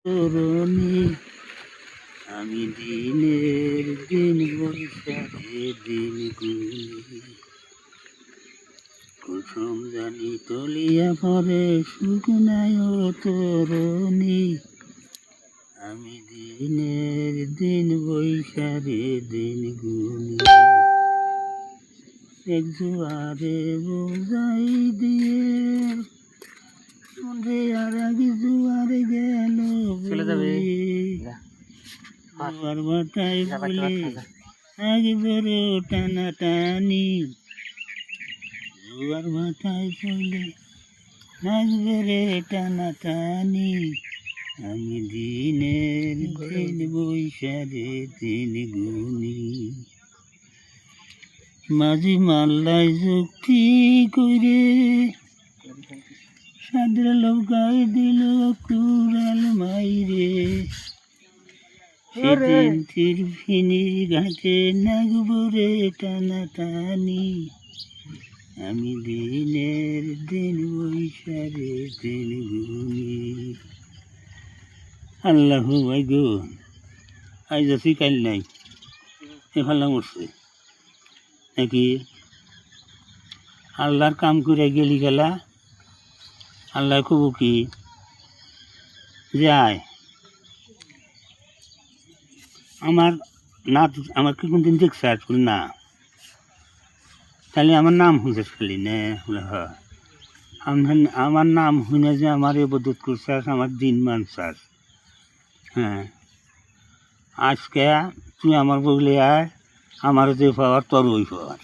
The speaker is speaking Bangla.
তরুণী আমি দিনের দিন বৈশাখে দিন গুনি কুসুম জানি তলিয়া পরে শুকনায় তরুণী আমি দিনের দিন বৈশাখে দিন গুনি এক জোয়ারে বোঝাই দিয়ে রে আর আগে জোয়ারে গেল জোয়ার ভাটায় বলে আগে বড় টানা টানি জোয়ার ভাটায় বলে আগে রে টানা টানি আমি দিনের দিন বৈশাখে দিন গুনি মাঝি মাল্লায় যুক্তি করে সাদের লৌকায় দিল কুড়াল মাইরে সেদিন তিরফিনির ঘাটে নাগবরে টানা টানি আমি দিনের দিন বৈশাখে দিন গুনি আল্লাহ ভাই গো আজ আছি কাল নাই এফাল্লা মরছে নাকি আল্লাহর কাম করে গেলি গেলা আল্লাহ খুব কি যায় আমার না আমার কি কোনদিন দেখছে আর না তাহলে আমার নাম শুনছে খালি না হয় আমার নাম শুনে যে আমার এবাদত করছাস আমার দিন মানছাস হ্যাঁ আজকে তুই আমার বগলে আয় আমার যে পাওয়ার তোর ওই পাওয়ার